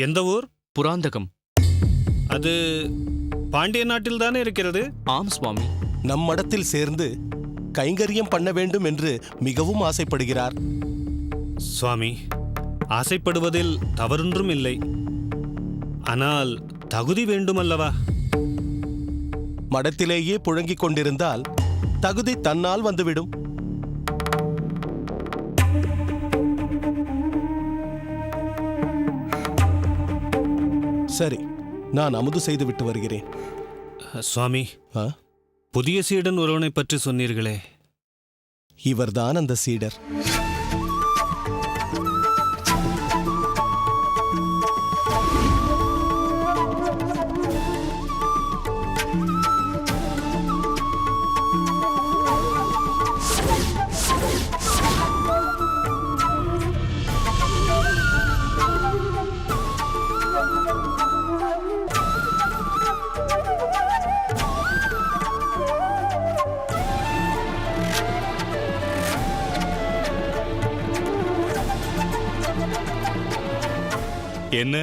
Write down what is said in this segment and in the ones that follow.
எந்த ஊர்? புராந்தகம். அது பாண்டிய நாட்டில் தானே இருக்கிறது? ஆம் சுவாமி. நம் மடத்தில் சேர்ந்து கைங்கரியம் பண்ண வேண்டும் என்று மிகவும் ஆசைப்படுகிறார். சுவாமி, ஆசைப்படுவதில் தவறொன்றும் இல்லை. ஆனால் தகுதி வேண்டுமல்லவா? மடத்திலேயே புழங்கிக் கொண்டிருந்தால் தகுதி தன்னால் வந்துவிடும். சரி, நான் அமுது செய்து விட்டு வருகிறேன். சுவாமி, புதிய சீடன் ஒருவனை பற்றி சொன்னீர்களே, இவர்தான் அந்த சீடர். என்ன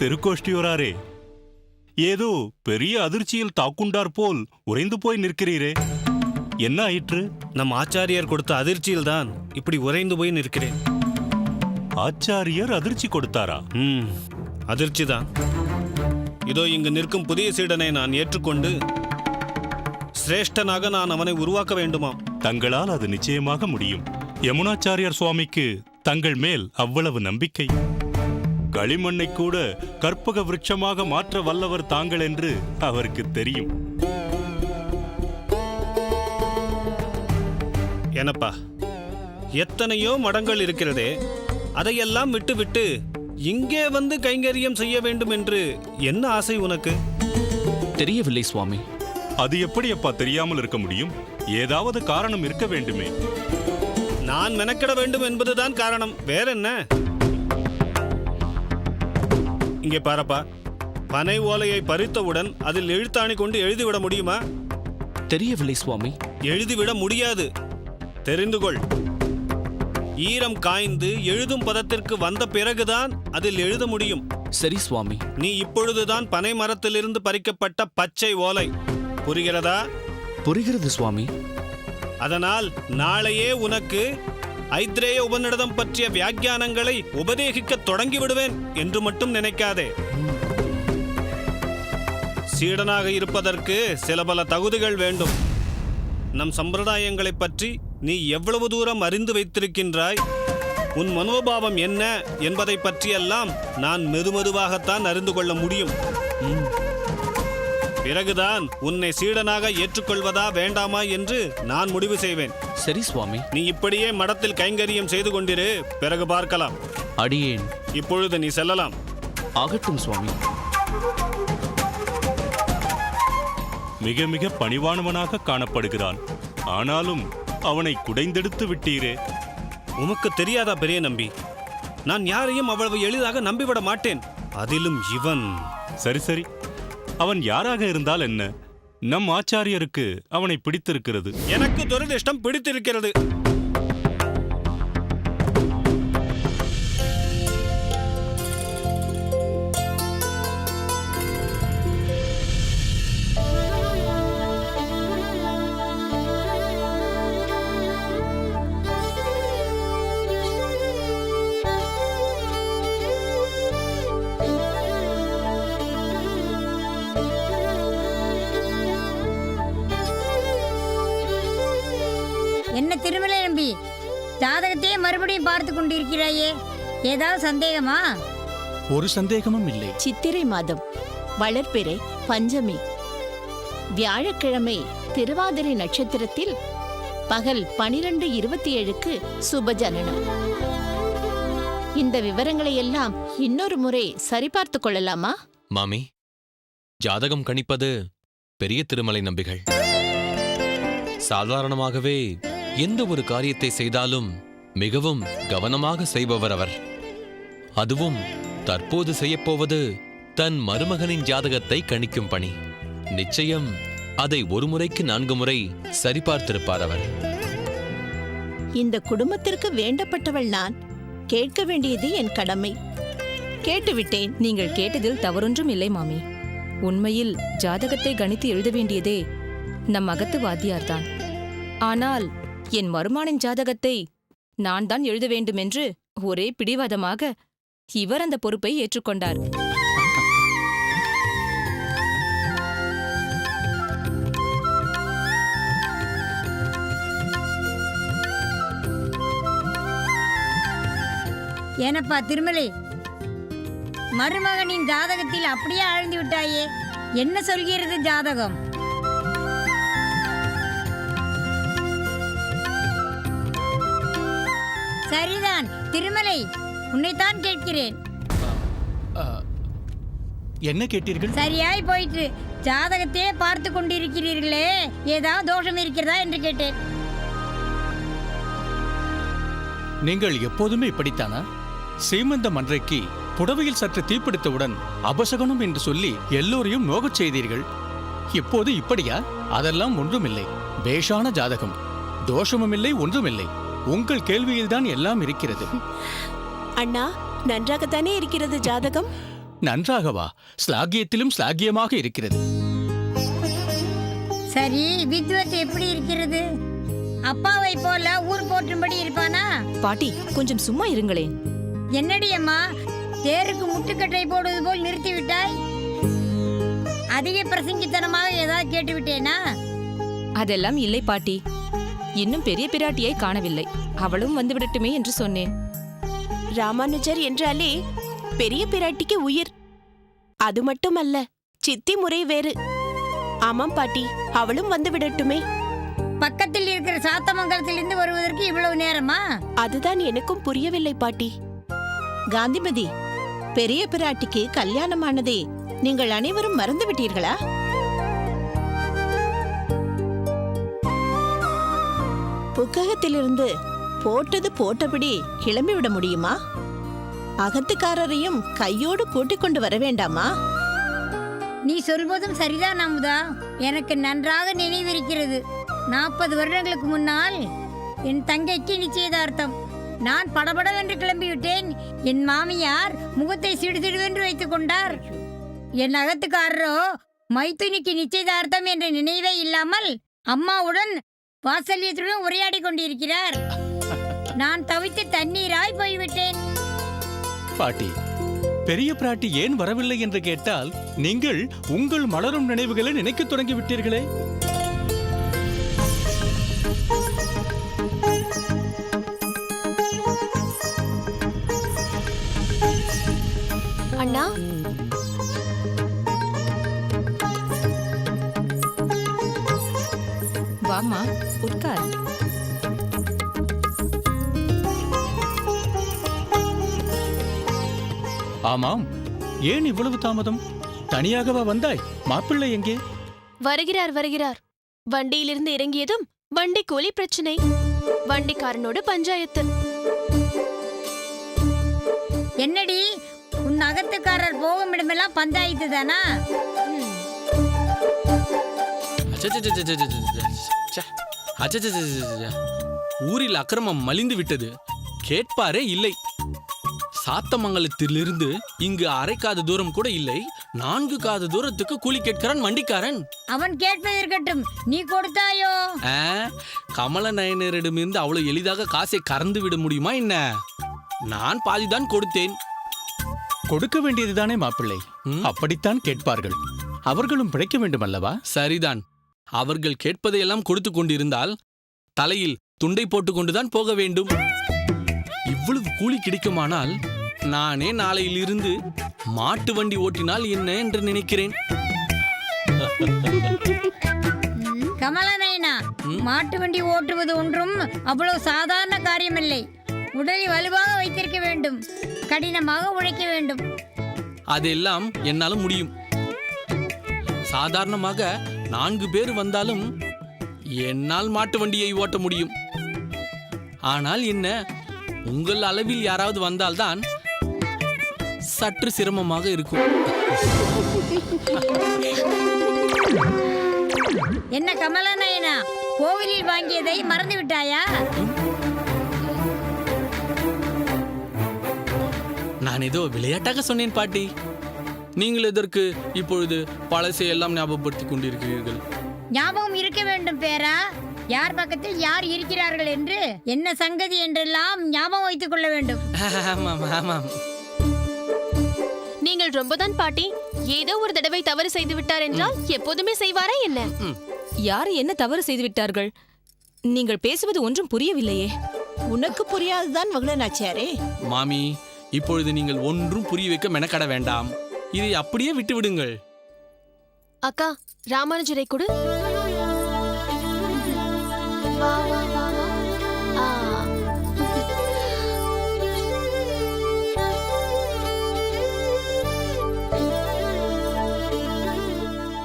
திருக்கோஷ்டியோராரே, ஏதோ பெரிய அதிர்ச்சியில் தாக்குண்டார் போல் உறைந்து போய் நிற்கிறீரே, என்ன ஆயிற்று? நம் ஆச்சாரியர் கொடுத்த அதிர்ச்சியில்தான் இப்படி உறைந்து போய் நிற்கிறேன். ஆச்சாரியர் அதிர்ச்சி கொடுத்தாரா? அதிர்ச்சிதான். இதோ இங்கு நிற்கும் புதிய சீடனை நான் ஏற்றுக்கொண்டு சிரேஷ்டனாக நான் அவனை உருவாக்க வேண்டுமாம். தங்களால் அது நிச்சயமாக முடியும். யமுனாச்சாரியார் சுவாமிக்கு தங்கள் மேல் அவ்வளவு நம்பிக்கை. களிமண்ணை கூட கற்பக விருட்சமாக மாற்ற வல்லவர் தாங்கள் என்று அவருக்கு தெரியும். எனப்பா, எத்தனையோ மடங்கள் இருக்கிறதே, அதையெல்லாம் விட்டுவிட்டு இங்கே வந்து கைங்கரியம் செய்ய வேண்டும் என்று என்ன ஆசை உனக்கு? தெரியவில்லை சுவாமி. அது எப்படி அப்பா தெரியாமல் இருக்க முடியும்? ஏதாவது காரணம் இருக்க வேண்டுமே. நான் மெனக்கிட வேண்டும் என்பதுதான் காரணம், வேற என்ன? இங்கே பாரப்பா, பனை ஓலையை பறித்தவுடன் அதில் எழுத்தாணி கொண்டு எழுதிவிட முடியுமா? தெரியவில்லை சுவாமி. எழுதிவிட முடியாது, தெரிந்து கொள். ஈரம் காய்ந்து எழுதும் பதத்திற்கு வந்த பிறகுதான் அதில் எழுத முடியும். சரி சுவாமி. நீ இப்பொழுதுதான் பனை மரத்திலிருந்து பறிக்கப்பட்ட பச்சை ஓலை, புரிகிறதா? புரிகிறது சுவாமி. அதனால் நாளையே உனக்கு ஐத்ரேய உபநிடதம் பற்றிய வியாக்கியானங்களை உபதேசிக்க தொடங்கி விடுவேன் என்று மட்டும் நினைக்காதே. சீடனாக இருப்பதற்கு சில பல தகுதிகள் வேண்டும். நம் சம்பிரதாயங்களை பற்றி நீ எவ்வளவு தூரம் அறிந்து வைத்திருக்கின்றாய், உன் மனோபாவம் என்ன என்பதை பற்றியெல்லாம் நான் மெதுமெதுவாகத்தான் அறிந்து கொள்ள முடியும். பிறகுதான் உன்னை சீடனாக ஏற்றுக்கொள்வதா வேண்டாமா என்று நான் முடிவு செய்வேன். சரி சுவாமி. நீ இப்படியே மடத்தில் கைங்கரியம் செய்து கொண்டிரு, பிறகு பார்க்கலாம். அடியேன். இப்பொழுது நீ செல்லலாம். ஆகட்டும் சுவாமி. மிக மிக பணிவானவனாக காணப்படுகிறான். ஆனாலும் அவனை குடைந்தெடுத்து விட்டீரே. உமக்கு தெரியாதா பெரிய நம்பி, நான் யாரையும் அவ்வளவு எளிதாக நம்பிவிட மாட்டேன். அதிலும் இவன். சரி சரி, அவன் யாராக இருந்தால் என்ன? நம் ஆச்சாரியருக்கு அவனை பிடித்திருக்கிறது. எனக்கு துரதிர்ஷ்டம் பிடித்திருக்கிறது. என்ன திருமலை நம்பி, ஜாதகத்தையே மறுபடியும் பார்த்து கொண்டிருக்கிறாயே, ஏதாவது சந்தேகமா? ஒரு சந்தேகமும் இல்லை. சித்திரை மாதம் வளர்பிறை பஞ்சமி, வியாழக்கிழமை திருவாதிரை நட்சத்திரத்தில் பகல் 12:27க்கு சுபஜனனம். இந்த விவரங்களை எல்லாம் இன்னொரு முறை சரிபார்த்து கொள்ளலாமா? மாமி, ஜாதகம் கணிப்பது பெரிய திருமலை நம்பிகள். சாதாரணமாகவே எந்த ஒரு காரியத்தை செய்தாலும் மிகவும் கவனமாக செய்பவர் அவர். அதுவும் தற்போது செய்யப்போவது தன் மருமகனின் ஜாதகத்தை கணிக்கும் பணி. நிச்சயம் அதை ஒரு முறைக்கு 4 முறை சரிபார்த்திருப்பார் அவர். இந்த குடும்பத்திற்கு வேண்டப்பட்டவள் நான். கேட்க வேண்டியது என் கடமை. கேட்டுவிட்டேன். நீங்கள் கேட்டதில் தவறொன்றும் இல்லை மாமி. உண்மையில் ஜாதகத்தை கணித்து எழுத வேண்டியதே நம் அகத்து வாத்தியார்தான். ஆனால் என் மருமானின் ஜாதகத்தை நான் தான் எழுத வேண்டுமென்று ஒரே பிடிவாதமாக இவர் அந்த பொறுப்பை ஏற்றுக்கொண்டார். ஏனப்பா திருமலை, மருமகனின் ஜாதகத்தில் அப்படியே ஆழ்ந்து விட்டாயே, என்ன சொல்கிறது ஜாதகம்? சரிதான் திருமலை, உன்னைத்தான் கேட்கிறேன். என்ன கேட்டீர்கள்? சரியாய் போயிற்று. ஜாதகத்தையே பார்த்து கொண்டிருக்கிறீர்களே, ஏதாவது தோஷம் இருக்கிறதா என்று கேட்டேன். நீங்கள் எப்போதுமே இப்படித்தானா? சீமந்த மன்றைக்கு புடவையில் சற்று தீப்பிடித்தவுடன் அபசகனம் என்று சொல்லி எல்லோரையும் நோகச் செய்தீர்கள். இப்போது இப்படியா? அதெல்லாம் ஒன்றுமில்லை. பேஷான ஜாதகம், தோஷமுமில்லை, ஒன்றுமில்லை. உங்கள் கேள்வியில்தான் எல்லாம் இருக்கிறது. அண்ணா, நன்றாகத்தானே இருக்கிறது ஜாதகம்? நன்றாகவா? ஸ்லாகியத்திலும் ஸ்லாகியமாக இருக்கிறது. சரி, வித்வத் எப்படி இருக்கிறது? அப்பாவை போல ஊர் போற்றும்படி இருப்பானா? பாட்டி, கொஞ்சம் சும்மா இருங்களேன். என்னடி அம்மா, தேருக்கு முட்டுக்கட்டை போடுவது போல் நிறுத்திவிட்டாய்? அதிக பிரசங்கித்தனமாக ஏதாவது கேட்டுவிட்டேனா? அதெல்லாம் இல்லை பாட்டி. இன்னும் பெரிய பிராட்டியை காணவில்லை. அவளும் வந்துவிடட்டுமே என்று சொன்னேன். ராமானுஜர் என்றாலே பெரிய பிராட்டிக்கு உயிர். அது மட்டுமல்ல, சித்தி முறை வேறு. ஆமாம் பாட்டி, அவளும் வந்து விடட்டுமே. பக்கத்தில் இருக்கிற சாத்தமங்கலத்திலிருந்து வருவதற்கு இவ்வளவு நேரமா? அதுதான் எனக்கும் புரியவில்லை பாட்டி. காந்திமதி, பெரிய பிராட்டிக்கு கல்யாணமானதே நீங்கள் அனைவரும் மறந்து விட்டீர்களா? புக்ககத்திலிருந்து போட்டது போட்டபடி கிளம்பிவிட முடியுமா? அகத்துக்காரரையும் கையோடு கூட்டிக் கொண்டு வர வேண்டாமா? நீ சொல்வதும் சரிதான் அமுதா. எனக்கு நன்றாக நினைவிருக்கிறது. 40 வருடங்களுக்கு முன்னால் என் தங்கைக்கு நிச்சயதார்த்தம். நான் படபடவென்று கிளம்பிவிட்டேன். என் மாமியார் முகத்தை சிடுசிடுவென்று வைத்துக் கொண்டார். என் அகத்துக்காரரோ மைத்துனிக்கு நிச்சயதார்த்தம் என்ற நினைவே இல்லாமல் அம்மாவுடன் வாத்சல்யத்துடன் உரையாடி கொண்டிருக்கிறார். நான் தவித்து தண்ணீராய் போய்விட்டேன். பாட்டி, பெரிய பிராட்டி ஏன் வரவில்லை என்று கேட்டால் நீங்கள் உங்கள் மலரும் நினைவுகளை நினைக்கத் தொடங்கிவிட்டீர்களே. அண்ணா, வாமா, உட்கார். ஆமாம், ஏன் இவ்வளவு தாமதம்? தனியாகவா வந்தாய்? மாப்பிள்ளை எங்கே? வருகிறார் வருகிறார். வண்டியிலிருந்து இறங்கியதும் வண்டி கூலி பிரச்சனை. வண்டிக்காரனோடு பஞ்சாயத்து. என்னடி, உன் அகத்துக்காரர் போகும் இடமெல்லாம் பஞ்சாயத்து தானா? ஊரில் அக்கிரமம் மலிந்து விட்டது. கேட்பாரே இல்லை. சாத்தமங்கலத்திலிருந்து இங்கு அரைக்காத தூரம் கூட இல்லை. 4 காத தூரத்துக்கு கூலி கேட்கிறான் வண்டிக்காரன். அவன் கேட்பதற்கட்டும், நீ கொடுத்தாயோ? கமலநயனரிடமிருந்து அவ்வளவு எளிதாக காசை கறந்து விட முடியுமா என்ன? நான் பாதிதான் கொடுத்தேன். கொடுக்க வேண்டியதுதானே மாப்பிள்ளை. அப்படித்தான் கேட்பார்கள். அவர்களும் பிழைக்க வேண்டும் அல்லவா? சரிதான். அவர்கள் கேட்பதையெல்லாம் கொடுத்து கொண்டிருந்தால் தலையில் துண்டை போட்டுக்கொண்டுதான் போக வேண்டும். இவ்வளவு கூலி கிடைக்குமானால் நானே நாளையிலிருந்து மாட்டு வண்டி ஓட்டினால் என்ன என்று நினைக்கிறேன். கமலநயனா, மாட்டு வண்டி ஓட்டுவது ஒன்றும் அவ்வளவு சாதாரண காரியமில்லை. உடலை வலுவாக வைத்திருக்க வேண்டும், கடினமாக உழைக்க வேண்டும். அதெல்லாம் என்னால முடியும். சாதாரணமாக 4 பேர் வந்தாலும் என்னால் மாட்டு வண்டியை ஓட்ட முடியும். ஆனால் என்ன, உங்கள் அளவில் யாராவது வந்தால்தான் சற்று சிரமமாக இருக்கும். என்ன கமலநயனா, கோவிலில் வாங்கியதை மறந்து விட்டாயா? நான் ஏதோ விளையாட்டாக சொன்னேன் பாட்டி. நீங்கள் எதற்கு இப்பொழுது பழசையெல்லாம் ஞாபகப்படுத்திக் கொண்டிருக்கிறீர்கள்? ஞாபகம் இருக்க வேண்டும் பேரா. யார் பக்கத்தில் யார் இருக்கிறார்கள் என்று, என்ன சங்கதி என்றெல்லாம் ஞாபகம் வைத்துக் கொள்ள வேண்டும். ஆமாம் ஆமாம். நீங்கள் ரொம்பதான் பாட்டி. ஏதோ ஒரு தடவை தவறு செய்து விட்டார் என்றால் எப்போதுமே செய்வாரா என்ன? யார் என்ன தவறு செய்து விட்டார்கள்? நீங்கள் பேசுவது ஒன்றும் புரியவில்லையே. உனக்கு புரியாதுதான் மகளனாச்சியாரே. மாமி, இப்பொழுது நீங்கள் ஒன்றும் புரிய வைக்க மெனக்கட வேண்டாம். இதை அப்படியே விட்டு விடுங்கள். அக்கா, ராமானுஜரை கொடு. வா வா வா வா.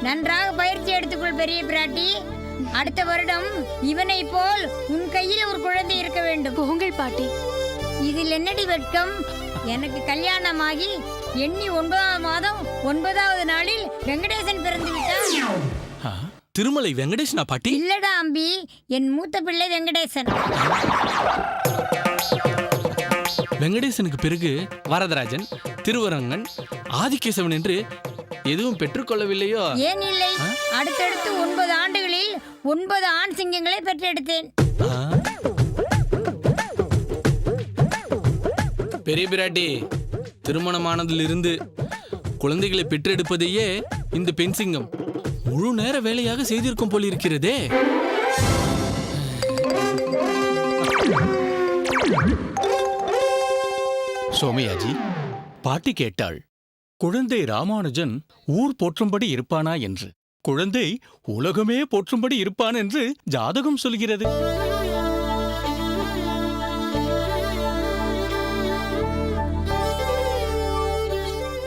நன்றாக பயிற்சி எடுத்துக்கொள் பெரிய பிராட்டி. அடுத்த வருடம் இவனை போல் உன் கையில் ஒரு குழந்தை இருக்க வேண்டும். போங்கள் பாட்டி. இதில் என்னடி வெட்கம்? எனக்கு கல்யாணமாகி எண்ணி 9ஆம் மாதம் 9வது நாளில் வெங்கடேசன் பிறந்து விட்டான். திருமலை வெங்கடேசனா பாட்டி? இல்லடா அம்பி, என் மூத்த பிள்ளை வெங்கடேசன். வெங்கடேசனுக்கு பிறகு வரதராஜன், திருவரங்கன், ஆதிகேசவன் என்று எதுவும் பெற்றுக்கொள்ளவில்லையோ? ஏன் இல்லை, அடுத்தடுத்து 9 ஆண்டுகளில் 9 ஆண் சிங்கங்களை பெற்றெடுத்தேன். பெரிய பிராட்டி, திருமணமானதிலிருந்து குழந்தைகளை பெற்றெடுப்பதையே இந்த பெண் சிங்கம் முழு நேர வேலையாக செய்திருக்கும் போல் இருக்கிறதே. சோமயாஜி, பாட்டி கேட்டாள், குழந்தை ராமானுஜன் ஊர் போற்றும்படி இருப்பானா என்று. குழந்தை உலகமே போற்றும்படி இருப்பான் என்று ஜாதகம் சொல்கிறது.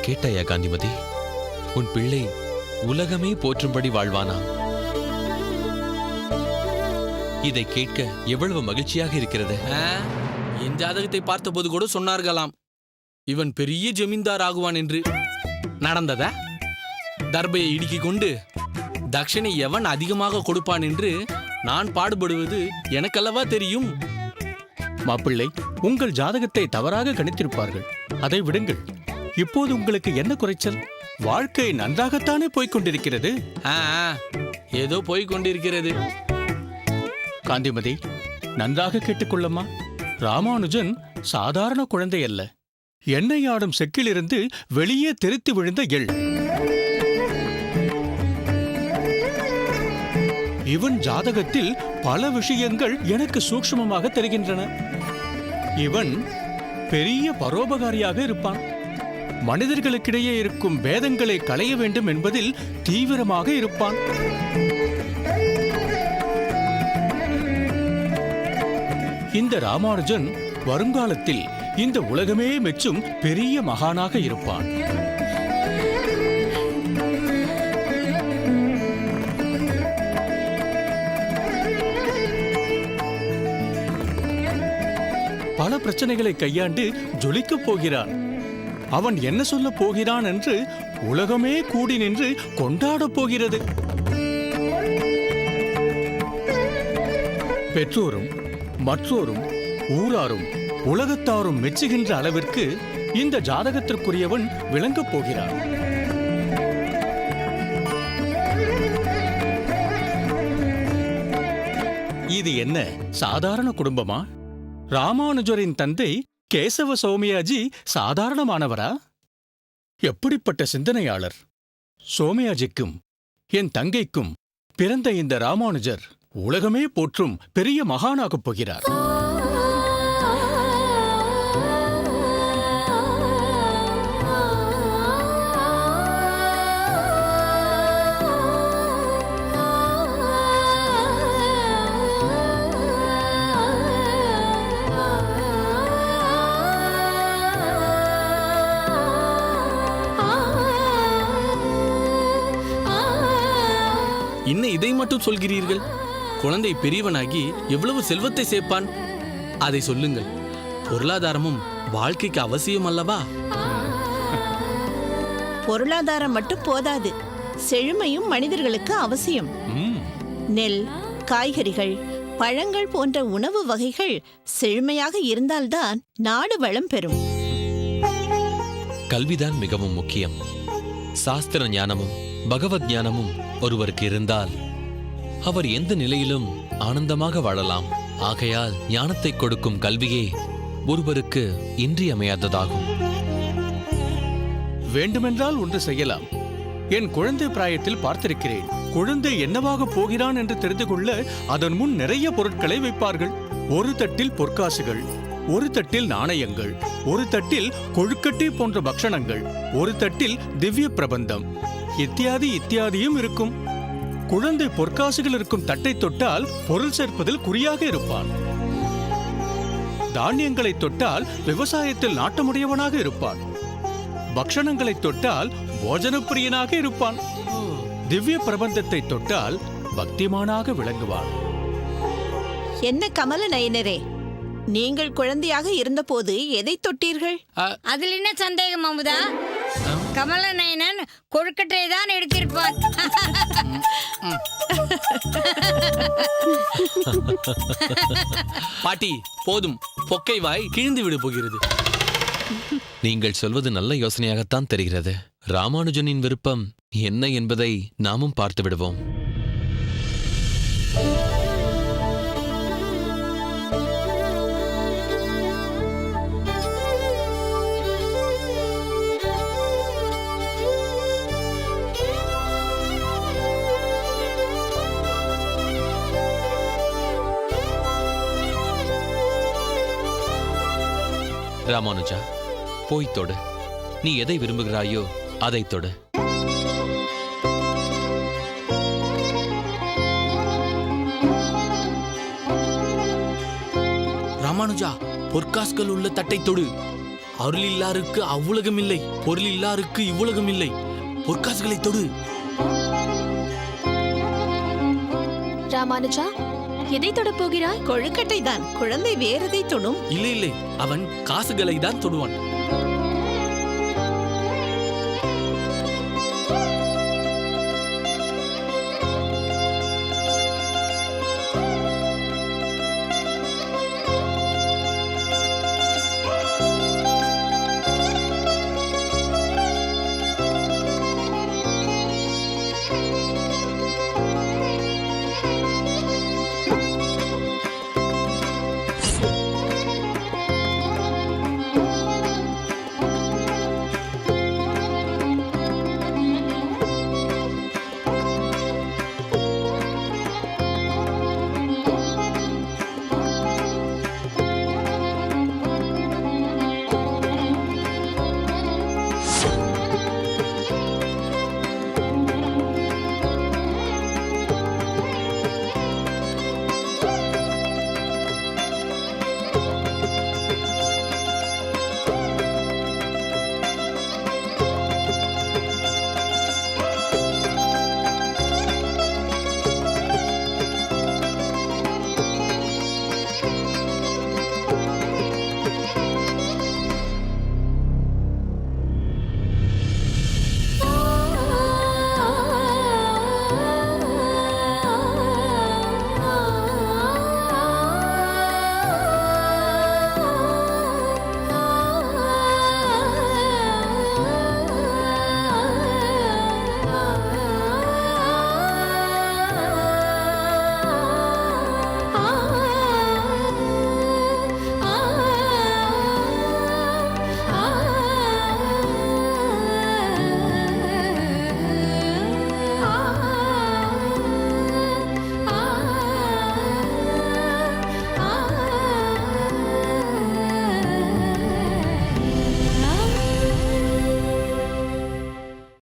கேட்டாயா காந்திமதி? உன் பிள்ளை உலகமே போற்றும்படி வாழ்வானா? இதை கேட்க எவ்வளவு மகிழ்ச்சியாக இருக்கிறது. என் ஜாதகத்தை பார்த்தபோது கூட சொன்னார்களாம், இவன் பெரிய ஜமீன்தார் ஆகுவான் என்று. நடந்ததா? தர்பையை இடுக்கிக் கொண்டு தட்சணை எவன் அதிகமாக கொடுப்பான் என்று நான் பாடுபடுவது எனக்கல்லவா தெரியும். மாப்பிள்ளை, உங்கள் ஜாதகத்தை தவறாக கணித்திருப்பார்கள். அதை விடுங்கள். இப்போது உங்களுக்கு என்ன குறைச்சல்? வாழ்க்கை நன்றாகத்தானே போய்கொண்டிருக்கிறது. ஏதோ போய்கொண்டிருக்கிறது. காந்திமதி, நன்றாக கேட்டுக்கொள்ளம்மா. ராமானுஜன் சாதாரண குழந்தை அல்ல. எண்ணெய் ஆடும் செக்கிலிருந்து வெளியே தெரித்து விழுந்த எள். இவன் ஜாதகத்தில் பல விஷயங்கள் எனக்கு சூக்ஷ்மமாக தெரிகின்றன. இவன் பெரிய பரோபகாரியாக இருப்பான். மனிதர்களுக்கிடையே இருக்கும் பேதங்களை களைய வேண்டும் என்பதில் தீவிரமாக இருப்பான். இந்த ராமானுஜன் வருங்காலத்தில் இந்த உலகமே மெச்சும் பெரிய மகானாக இருப்பான். பல பிரச்சனைகளை கையாண்டு ஜொலிக்கப் போகிறான். அவன் என்ன சொல்ல போகிறான் என்று உலகமே கூடி நின்று கொண்டாடப் போகிறது. பெற்றோரும் மற்றோரும் ஊராரும் உலகத்தாரும் மெச்சுகின்ற அளவிற்கு இந்த ஜாதகத்திற்குரியவன் விளங்கப் போகிறான். இது என்ன சாதாரண குடும்பமா? ராமானுஜரின் தந்தை கேசவ சோமயாஜி சாதாரணமானவரா? எப்படிப்பட்ட சிந்தனையாளர்! சோமயாஜிக்கும் என் தங்கைக்கும் பிறந்த இந்த ராமானுஜர் உலகமே போற்றும் பெரிய மகானாகப் போகிறார். இன்னும் இதை மட்டும் சொல்கிறீர்கள்? குழந்தை பெரியவனாகி எவ்வளவு செல்வத்தை சேர்ப்பான்? அதை சொல்லுங்கள். பொருளாதாரமும் வாழ்க்கைக்கு அவசியம் அல்லவா? பொருளாதாரம் மட்டும் போதாது, செழுமையும் மனிதர்களுக்கு அவசியம். நெல், காய்கறிகள், பழங்கள் போன்ற உணவு வகைகள் செழுமையாக இருந்தால்தான் நாடு வளம் பெறும். கல்விதான் மிகவும் முக்கியம். சாஸ்திர ஞானமும் பகவத் ஞானமும் ஒருவருக்கு இருந்தால் அவர் எந்த நிலையிலும் ஆனந்தமாக வாழலாம். ஆகையால் ஞானத்தை கொடுக்கும் கல்வியே ஒருவருக்கு இன்றியமையாததாகும். வேண்டுமென்றால் ஒன்று செய்யலாம். என் குழந்தை பிராயத்தில் பார்த்திருக்கிறேன். குழந்தை என்னவாக போகிறான் என்று தெரிந்து கொள்ள அதன் முன் நிறைய பொருட்களை வைப்பார்கள். ஒரு தட்டில் பொற்காசுகள், ஒரு தட்டில் நாணயங்கள், ஒரு தட்டில் கொழுக்கட்டை போன்ற பக்ஷணங்கள், ஒரு தட்டில் திவ்ய பிரபந்தம், இத்தியாதியும் இருக்கும். குழந்தை பொற்காசுகள் இருக்கும் தட்டை தொட்டால் பொருள் சேர்ப்பதில் குறியாக இருப்பான். தானியங்களை தொட்டால் விவசாயத்தில் நாட்டமுடையவனாக இருப்பான். பக்ஷணங்களை தொட்டால் போஜனப்பிரியனாக இருப்பான். திவ்ய பிரபந்தத்தை தொட்டால் பக்திமானாக விளங்குவான். என்ன கமல நயனரே, நீங்கள் குழந்தையாக இருந்தபோது எதை தொட்டீர்கள்? அதில் என்ன சந்தேகம் அமுதா? கமலநயனன் கொழுக்கட்டை தான் எடுத்திருப்பான். பாட்டி போதும், பொக்கை வாய் கிழிந்து விட போகிறது. நீங்கள் சொல்வது நல்ல யோசனையாகத்தான் தெரிகிறது. ராமானுஜனின் விருப்பம் என்ன என்பதை நாமும் பார்த்து விடுவோம். ராமானுஜா, போய் தொடு. நீ எதை விரும்புகிறாயோ அதை தொடு. ராமானுஜா, பொற்காசுகள் உள்ள தட்டை தொடு. அருள் இல்லாருக்கு அவ்வுலகம் இல்லை, பொருள் இல்லாருக்கு இவ்வுலகம் இல்லை. பொற்காசுகளை தொடு. ராமானுஜா, எதை தொடப் போகிறாய்? கொழுக்கட்டை தான். குழந்தை வேறதை தொடும். இல்லை, அவன் காசுகளை தான் தொடுவான்.